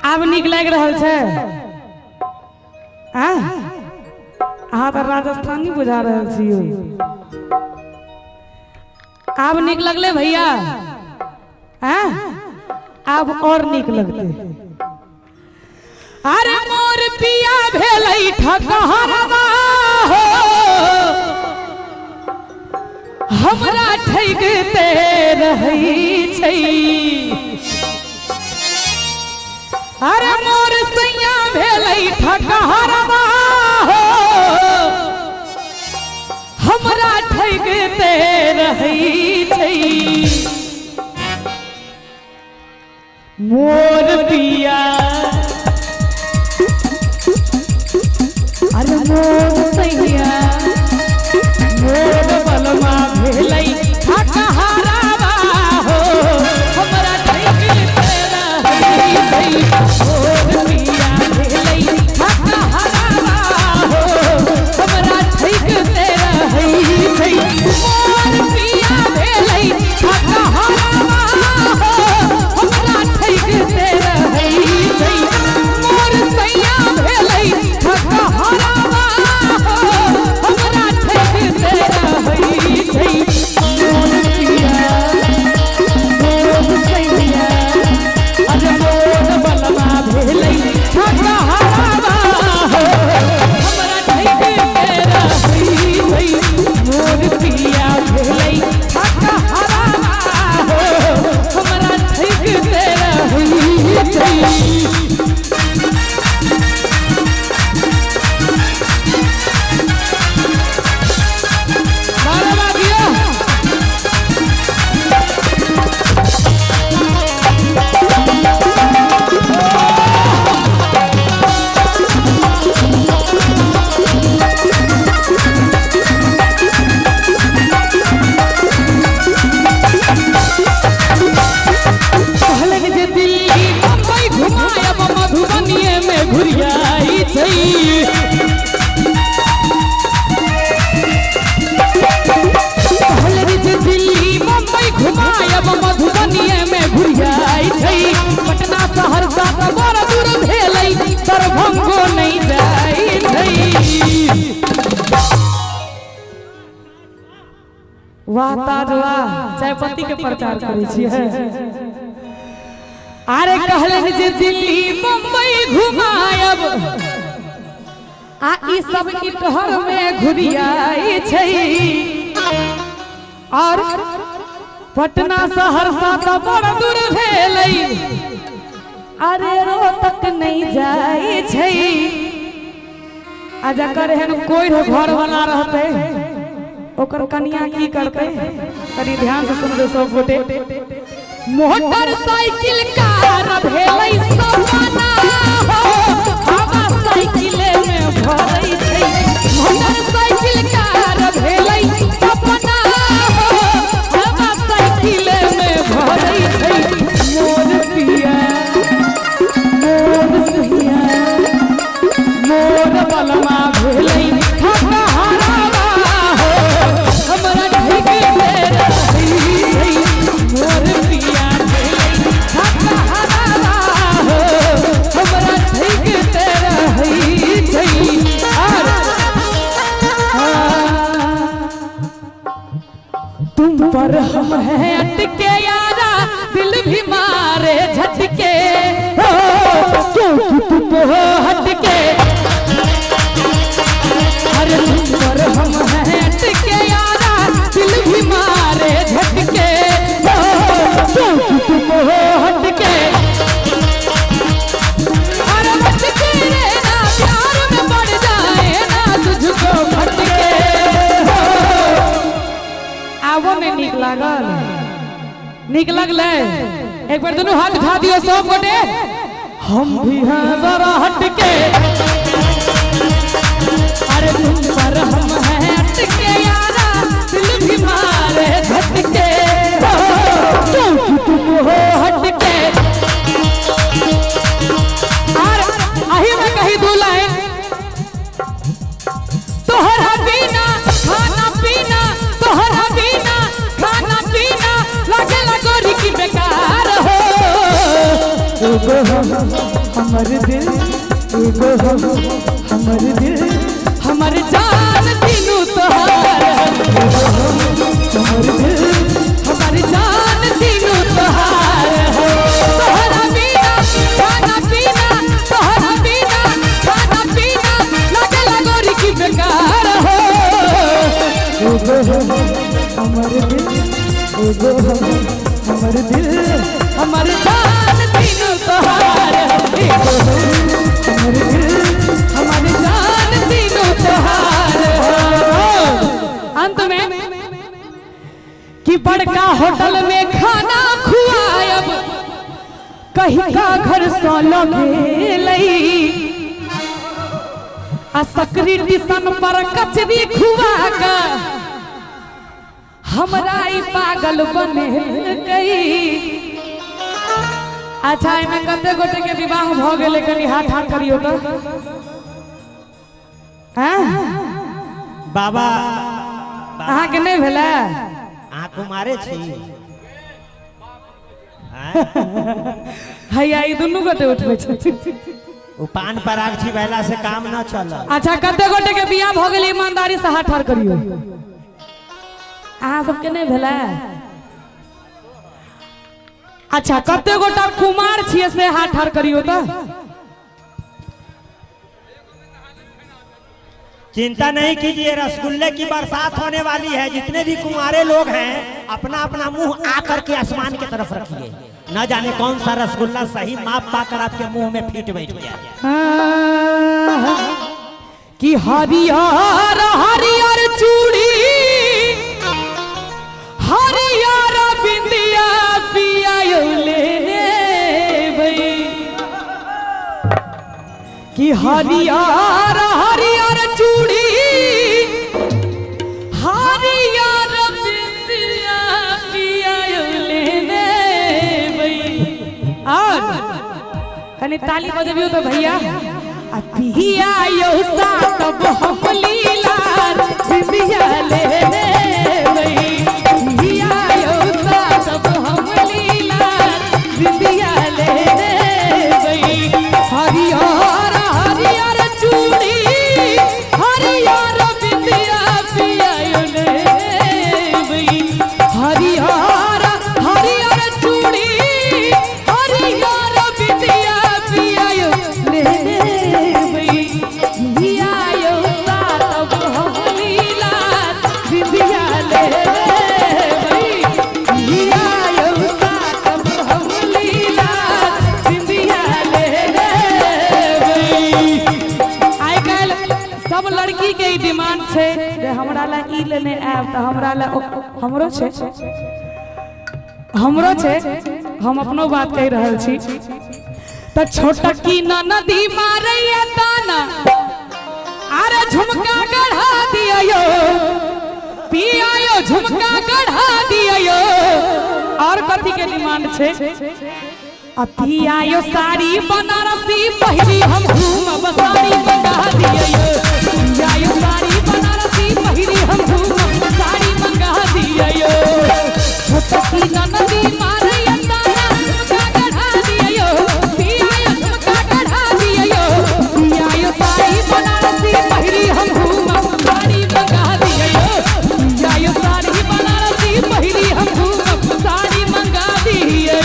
आब निक लग रहा है। अहाँ तो राजस्थानी बुझा रहे छियो। आब निक लगले भैया। आब और निक लगते। अरे मोर पिया भेलै ठकहरवा हो, हमरा ठगते रहै छै। अरे मोर सैया भेलै ठकहरवा हो, हमरा ठगते रहै छै। मोर पिया अरे मोर सैया मोर बलमा भेलै ठकहरवा हो, हमरा ठगते रहै छै। मोर पिया भेलै ठकहरवा हो, हमरा ठगते रहै छै। मोर पिया भेलै ठकहरवा हो, हमरा ठगते रहै छै। मोर सैया भेलै ठकहरवा हो, हमरा ठगते रहै छै। मोर पिया मोर सैया अरे मोर बलमा भेलै ठकहरवा हो, हमरा ठगते रहै छै। मोर पिया भेलै ठकहरवा हो, हमरा ठगते रहै छै। घुरियाई छै। दिल्ली मुंबई घुमायब मधुबनीए में घुरियाई छै। पटना सहरसा तो बड़ दूर भेलै, दरभंगो नहीं जाई छै। वाह ताजवा चायपत्ती के प्रचार करै छियै। अरे कहलन जे दिल्ली मुंबई घुमायब आ ई सब इटहर में घुरियाई छै। और पटना सहरसा तो बड़ दूर भेलै, अरे रोहतक नहीं जाई छै। आ जकर एहन कोई घर वाला रहते ओकर कन्या की करते, कनी ध्यान से सुनबे सब गोटे। मोटरसाइकिल कार भेलै सपना हो, हवा साइकिले में भरै छै। मोटरसाइकिल कार भेलै सपना हो, हवा साइकिले में भरै छै। मोर पिया मोर सैया मोर बलमा भेलै ठकहरवा हो, हमरा ठगते रहै छै। मोर पिया भेलै ठकहरवा हो, हमरा ठगते रहै छै। तुम पर हम हैं अटके यारा, दिल भी मारे झटके हो, क्योंकि तुम हो हटके। अरे तुम पर हम हैं अटके यारा, दिल भी मारे झटके हो, क्योंकि तुम हो हटके। अरे बचके रहना प्यार में पड़ जाए ना तुझको फटके हो। आवो में निक लागल, निक लगले। एक बार दोनों हाथ उठा दियो सब गोटे। हम भी हैं जरा हटके, अरे तुम पर हम हैं अटके यारा, दिल भी मारे झटके हो, क्योंकि तुम हो हटके। और अही में कही दू लाइन। तोहरा बिना खाना पीना, तोहरा बिना खाना पीना लगे लगोरी की बेकार हो। हमर दिल एगो हम हमर दिल हमर जान तीनू तोहार हमर दिल हमर जान तीनू तोहार तोहरा बिना खाना पीना तोहरा बिना खाना पीना लगे लगोरी की बेकार हो एगो हमर दिल एगो हमर दिल हमर जान तीनू तोहार एगो हमर दिल हमर जान तीनू तोहार अंत में कि बड़का होटल में खाना खुआब कहीं का घर सो लगे आ सकरी टिशन पर कचरी खुआ का हमरा ई पागल बने गई। अच्छा इनमें कते गोटे के विवाह भ गेले कनी हाथ हाथ करियो तो हैं बाबा अहाँ के नहीं भेला अहाँ कुमारे छी हैया ई दुनू गोटे उठबै छथिन उ पान पराग छी भेला से काम न चल। अच्छा कते गोटे के बियाह भ गेले ईमानदारी से हाथ हाथ करियो अहाँ सबके नहीं भेला। अच्छा कते गोटा कुमार छिए से हाथ ठाड़ करियो तो चिंता नहीं कीजिए रसगुल्ले की बरसात होने वाली है। जितने भी कुंवारे लोग हैं अपना अपना मुंह आकर के आसमान की तरफ रखिए न जाने कौन सा रसगुल्ला सही माप पाकर आपके मुंह में फिट बैठ गया कि हरियर हरियर चूड़ी हरियर बिंदिया पियायो ले भई कि हरियर हरियर चूड़ी हरियर बिंदिया पियायो ले भई और कनी ताली बजबियो तो भैया आ पियायो सा तब हम लीला बिंदिया ले भई हरियर हरियर चूड़ी हरियर बिंदिया पियायो ले भई हरियर हरियर चूड़ी हरियर बिंदिया पियायो ले भई पियायो सा तब हम लीला बिंदिया ले भई पियायो सा तब हम लीला बिंदिया ले सब लड़की के ई डिमांड छे जे हमरा ला ई लेने आब त हमरा ला हमरो छे हम अपनो बात कह रहल छी त छोटकी नदी मारैया ताना अरे झुमका गढ़ा दियो पियायो झुमका गढ़ा दियो और कथी के डिमांड छे आ पियायो साड़ी बनारसी पहिरी हम घूमब साड़ी मंगा दियो पियायो साड़ी बनारसी पहिरी हम घूमब साड़ी मंगा दियो छोटकी नदी मारैया ताना झुमका गढ़ा दियो पियायो झुमका गढ़ा दियो पियायो साड़ी बनारसी पहिरी हम घूमब साड़ी मंगा दियो पियायो साड़ी बनारसी पहिरी हम घूमब साड़ी मंगा दियो।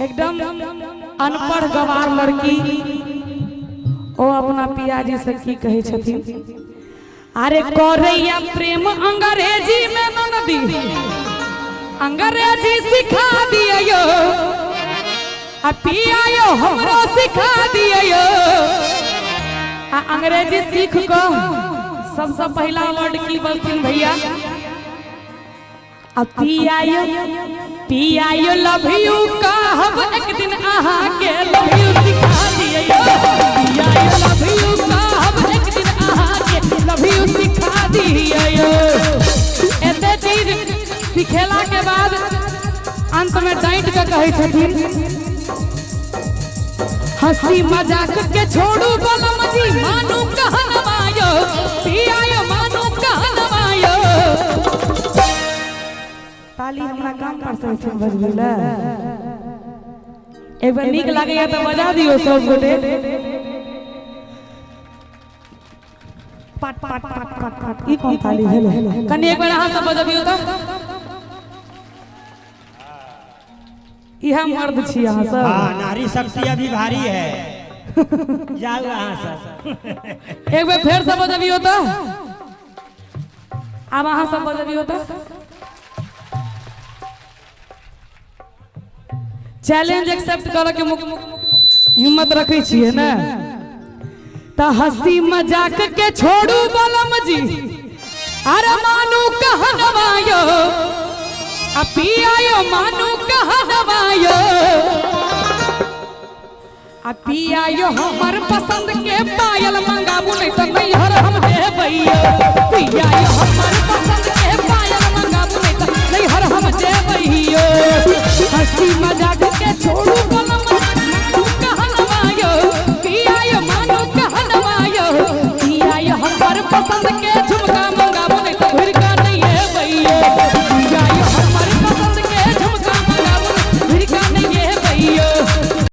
एकदम अनपढ़ गवार लड़की ओ अपना पियाजी से की कहे छथिन अरे करैया प्रेम अंग्रेजी में ननदी अंग्रेजी सिखा दियो आ पियायो हमरो सिखा दियो आ अंग्रेजी सीख को सबसे पहला वर्ड की बोलतीन भैया आ पियायो पियायो लव यू कहा एक दिन आहा के लव यू सिखा दिए लव यू कहब एक दिन आहा के लव यू सिखा दिए ऐसे चीज सिखेला के बाद अंत में डांट के कहे छथिन हंसी मजाक के छोड़ू बलम जी मानू कहनवायो पियायो मानू कहनवायो ताली हमरा काम पर से छै बजबैला एक बार नीक लागैया तो बजा दियो सब गोटे पट पट पट पट पट ई कोन ताली भेले कनी एक बार अहाँ सब बजबियो त इहा मर्द छी अहाँ सब हां नारी शक्ति अभी भारी है जाओ अहाँ सब एक बार फिर से बजबियो त अब अहाँ सब बजबियो त चैलेंज एक्सेप्ट करे के हिम्मत रखै छियै ना त हंसी मजाक के छोड़ू बलम जी अरे मानू कहनवायो आ पियायो मानू कहनवायो आ पियायो हमर पसंद के पायल मंगाबू नहीं तो नैहर हम देबैयो